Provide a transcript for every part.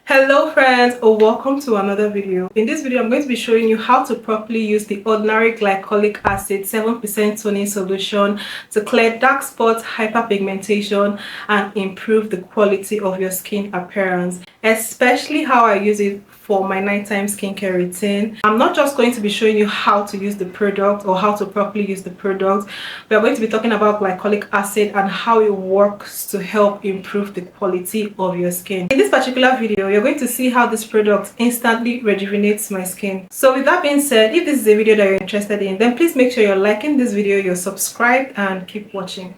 Hello friends, welcome to another video. In this video I'm going to be showing you how to properly use the Ordinary Glycolic Acid 7% toning solution to clear dark spots, hyperpigmentation, and improve the quality of your skin appearance, especially how I use it for my nighttime skincare routine. I'm not just going to be showing you how to use the product or how to properly use the product. We are going to be talking about glycolic acid and how it works to help improve the quality of your skin. In this particular video, you're going to see how this product instantly rejuvenates my skin. So with that being said, if this is a video that you're interested in, then please make sure you're liking this video, you're subscribed, and keep watching.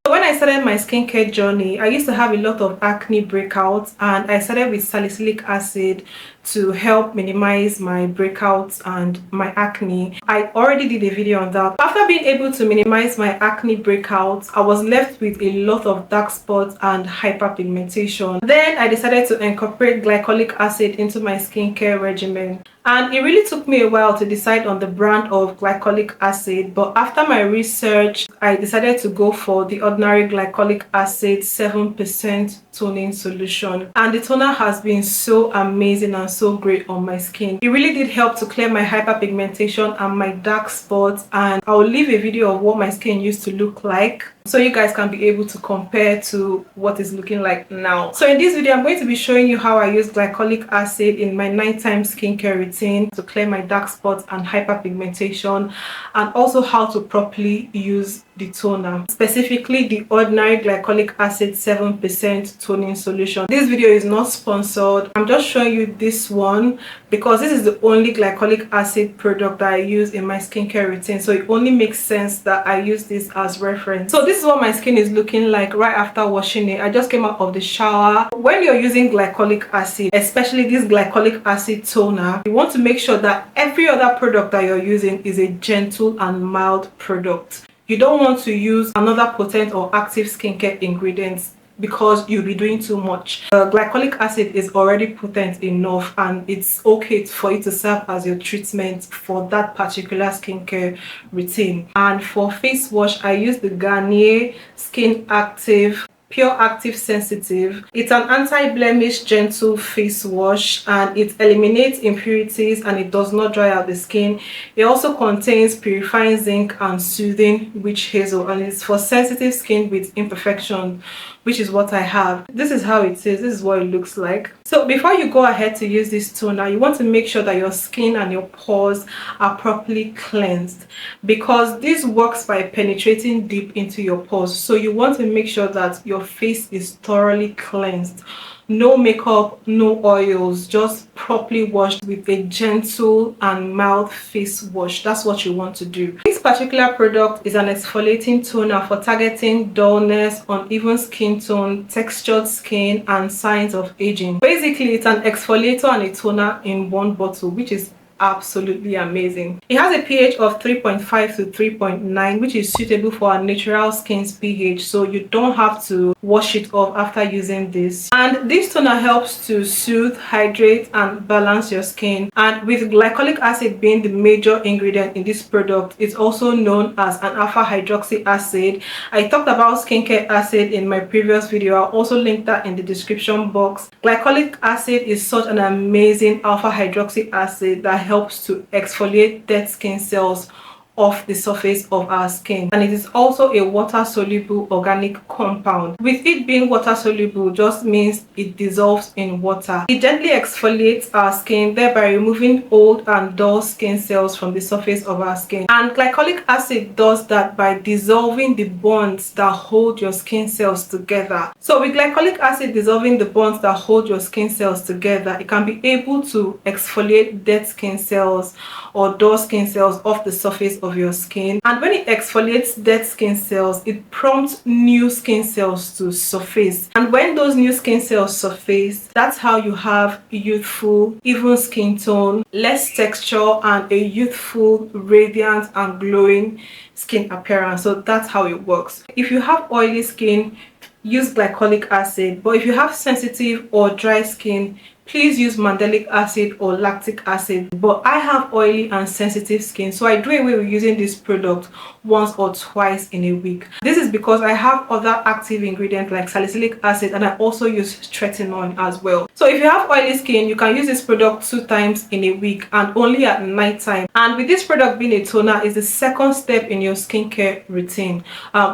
When I started my skincare journey, I used to have a lot of acne breakouts, and I started with salicylic acid to help minimize my breakouts and my acne. I already did a video on that. After being able to minimize my acne breakouts, I was left with a lot of dark spots and hyperpigmentation. Then I decided to incorporate glycolic acid into my skincare regimen. And it really took me a while to decide on the brand of glycolic acid, but after my research, I decided to go for the Ordinary Glycolic Acid 7% toning solution. And the toner has been so amazing and so great on my skin. It really did help to clear my hyperpigmentation and my dark spots, and I'll leave a video of what my skin used to look like so you guys can be able to compare to what it's looking like now. So in this video, I'm going to be showing you how I use glycolic acid in my nighttime skincare routine to clear my dark spots and hyperpigmentation, and also how to properly use the toner, specifically the Ordinary Glycolic Acid 7% toning solution. This video is not sponsored. I'm just showing you this one because this is the only glycolic acid product that I use in my skincare routine, so it only makes sense that I use this as reference. So this is what my skin is looking like right after washing it. I just came out of the shower. When you're using glycolic acid, especially this glycolic acid toner, you want to make sure that every other product that you're using is a gentle and mild product. You don't want to use another potent or active skincare ingredients because you'll be doing too much. Glycolic acid is already potent enough, and it's okay for it to serve as your treatment for that particular skincare routine. And for face wash, I use the Garnier Skin Active Pure Active Sensitive. It's an anti-blemish gentle face wash, and it eliminates impurities and it does not dry out the skin. It also contains purifying zinc and soothing witch hazel, and it's for sensitive skin with imperfection, which is what I have. This is how it is. This is what it looks like. So before you go ahead to use this toner, you want to make sure that your skin and your pores are properly cleansed, because this works by penetrating deep into your pores. So you want to make sure that your face is thoroughly cleansed. No makeup, no oils, just properly washed with a gentle and mild face wash. That's what you want to do. This particular product is an exfoliating toner for targeting dullness, uneven skin tone, textured skin, and signs of aging. Basically, it's an exfoliator and a toner in one bottle, which is absolutely amazing. It has a pH of 3.5 to 3.9, which is suitable for our natural skin's pH, so you don't have to wash it off after using this. And this toner helps to soothe, hydrate, and balance your skin. And with glycolic acid being the major ingredient in this product, it's also known as an alpha hydroxy acid. I talked about skincare acid in my previous video. I'll also link that in the description box. Glycolic acid is such an amazing alpha hydroxy acid that helps to exfoliate dead skin cells off the surface of our skin, and it is also a water soluble organic compound. With it being water soluble just means it dissolves in water. It gently exfoliates our skin, thereby removing old and dull skin cells from the surface of our skin. And glycolic acid does that by dissolving the bonds that hold your skin cells together. So with glycolic acid dissolving the bonds that hold your skin cells together, it can be able to exfoliate dead skin cells or dull skin cells off the surface of your skin. And when it exfoliates dead skin cells, it prompts new skin cells to surface. And when those new skin cells surface, that's how you have youthful, even skin tone, less texture, and a youthful, radiant, and glowing skin appearance. So that's how it works. If you have oily skin, use glycolic acid, but if you have sensitive or dry skin, please use mandelic acid or lactic acid. But I have oily and sensitive skin, so I do away with using this product once or twice in a week. This is because I have other active ingredients like salicylic acid, and I also use TRETINOIN as well. So if you have oily skin, you can use this product 2 times in a week and only at night time. And with this product being a toner, is the second step in your skincare routine,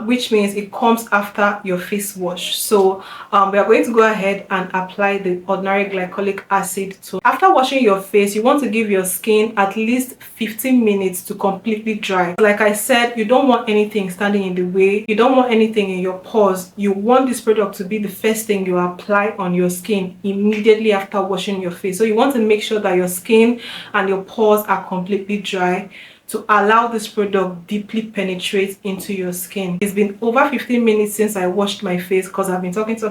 which means it comes after your face wash. So we are going to go ahead and apply the Ordinary Glycolic Acid. So after washing your face, you want to give your skin at least 15 minutes to completely dry. Like I said, you don't want anything standing in the way. You don't want anything in your pores. You want this product to be the first thing you apply on your skin immediately after washing your face. So you want to make sure that your skin and your pores are completely dry to allow this product deeply penetrate into your skin. It's been over 15 minutes since I washed my face because I've been talking.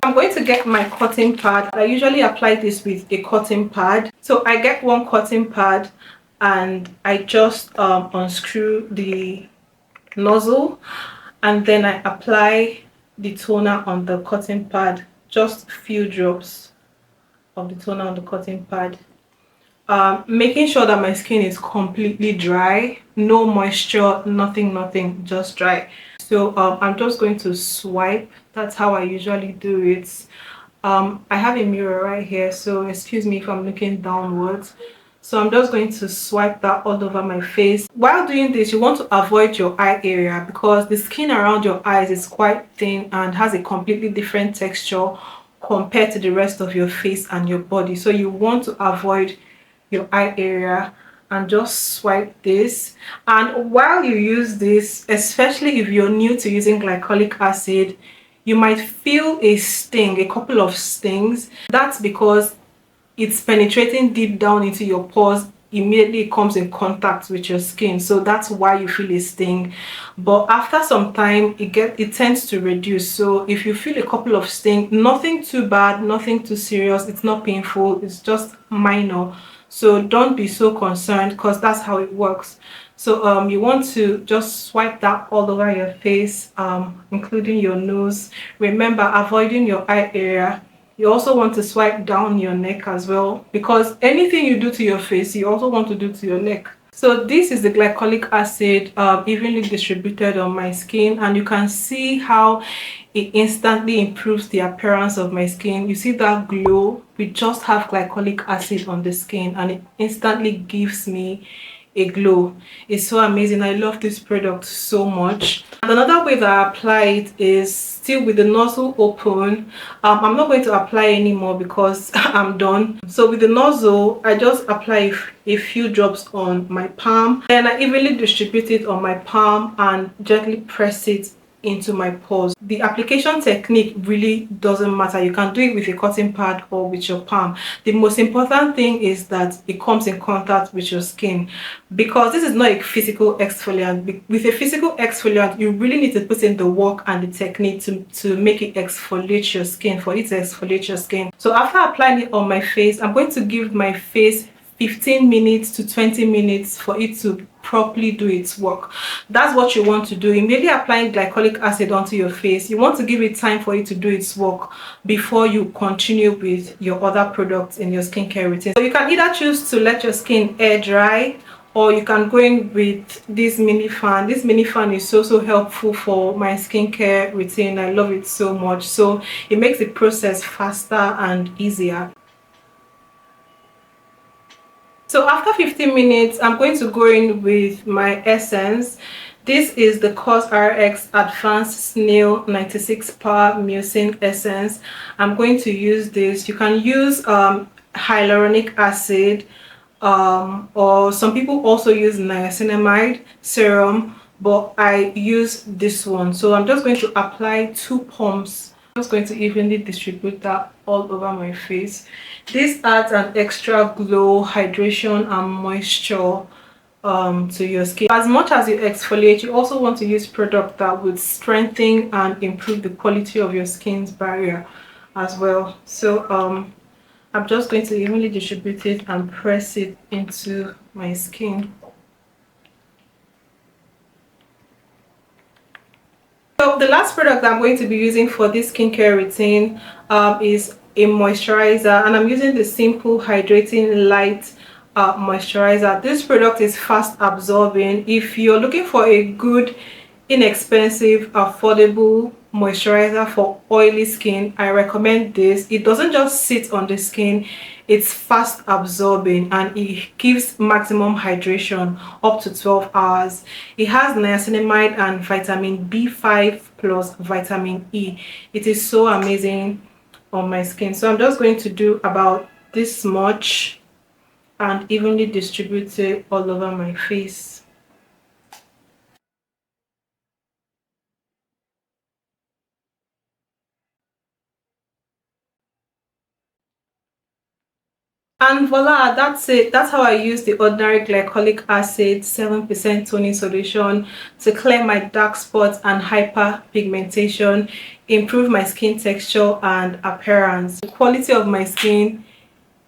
I'm going to get my cotton pad. I usually apply this with a cotton pad. So I get one cotton pad and I just unscrew the nozzle, and then I apply the toner on the cotton pad. Just a few drops of the toner on the cotton pad. Making sure that my skin is completely dry, no moisture, nothing, just dry. So I'm just going to swipe. That's how I usually do it. I have a mirror right here, so excuse me if I'm looking downwards. So I'm just going to swipe that all over my face. While doing this, you want to avoid your eye area because the skin around your eyes is quite thin and has a completely different texture compared to the rest of your face and your body. So you want to avoid your eye area and just swipe this. And while you use this, especially if you're new to using glycolic acid, you might feel a sting, a couple of stings. That's because it's penetrating deep down into your pores. Immediately it comes in contact with your skin, so that's why you feel a sting. But after some time it tends to reduce. So if you feel a couple of stings, nothing too bad, nothing too serious, it's not painful, it's just minor. So don't be so concerned because that's how it works. So you want to just swipe that all over your face, including your nose. Remember, avoiding your eye area. You also want to swipe down your neck as well, because anything you do to your face, you also want to do to your neck. So this is the glycolic acid evenly distributed on my skin, and you can see how it instantly improves the appearance of my skin. You see that glow? We just have glycolic acid on the skin and it instantly gives me a glow. It's so amazing. I love this product so much. And another way that I apply it is still with the nozzle open. I'm not going to apply anymore because I'm done. So with the nozzle, I just apply a few drops on my palm, then I evenly distribute it on my palm and gently press it into my pores. The application technique really doesn't matter. You can do it with a cotton pad or with your palm. The most important thing is that it comes in contact with your skin, because this is not a physical exfoliant. With a physical exfoliant, you really need to put in the work and the technique to make it exfoliate your skin, for it to exfoliate your skin. So after applying it on my face, I'm going to give my face 15 minutes to 20 minutes for it to properly do its work. That's what you want to do. Immediately applying glycolic acid onto your face, you want to give it time for it to do its work before you continue with your other products in your skincare routine. So you can either choose to let your skin air dry, or you can go in with this mini fan. This mini fan is so helpful for my skincare routine. I love it so much. So it makes the process faster and easier. So after 15 minutes, I'm going to go in with my essence. This is the COSRX Advanced Snail 96 Power Mucin Essence. I'm going to use this. You can use hyaluronic acid, or some people also use niacinamide serum, but I use this one. So I'm just going to apply 2 pumps. I'm just going to evenly distribute that all over my face. This adds an extra glow, hydration and moisture to your skin. As much as you exfoliate, you also want to use product that would strengthen and improve the quality of your skin's barrier as well. So I'm just going to evenly distribute it and press it into my skin. So the last product I'm going to be using for this skincare routine is a moisturizer, and I'm using the Simple Hydrating Light moisturizer. This product is fast absorbing. If you're looking for a good, inexpensive, affordable moisturizer for oily skin, I recommend this. It doesn't just sit on the skin, it's fast absorbing and it gives maximum hydration up to 12 hours. It has niacinamide and vitamin B5 plus vitamin E. It is so amazing on my skin. So I'm just going to do about this much and evenly distribute it all over my face. And voila, that's it. That's how I use the Ordinary Glycolic Acid 7% toning solution to clear my dark spots and hyperpigmentation, improve my skin texture and appearance. The quality of my skin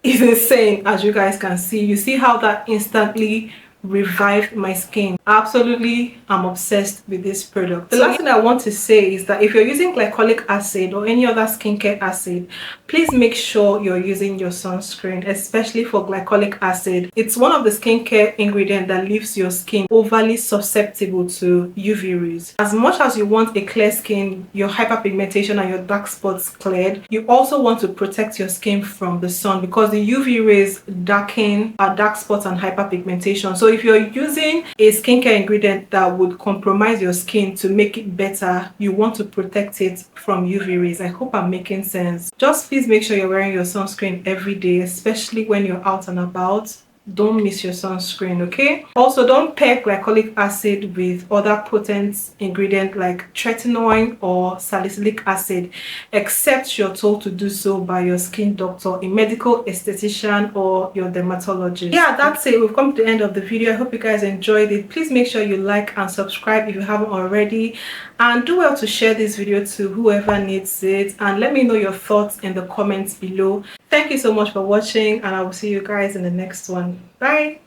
is insane, as you guys can see. You see how that instantly revived my skin. Absolutely, I'm obsessed with this product. The last thing I want to say is that if you're using glycolic acid or any other skincare acid, please make sure you're using your sunscreen, especially for glycolic acid. It's one of the skincare ingredients that leaves your skin overly susceptible to UV rays. As much as you want a clear skin, your hyperpigmentation and your dark spots cleared, you also want to protect your skin from the sun, because the UV rays darken our dark spots and hyperpigmentation. So if you're using a skincare ingredient that would compromise your skin to make it better, you want to protect it from UV rays. I hope I'm making sense. Just please make sure you're wearing your sunscreen every day, especially when you're out and about. Don't miss your sunscreen, okay? Also, don't pair glycolic acid with other potent ingredients like TRETINOIN or salicylic acid, except you're told to do so by your skin doctor, a medical esthetician, or your dermatologist. Yeah, that's it. We've come to the end of the video. I hope you guys enjoyed it. Please make sure you like and subscribe if you haven't already, and do well to share this video to whoever needs it, and let me know your thoughts in the comments below. Thank you so much for watching, and I will see you guys in the next one. Bye.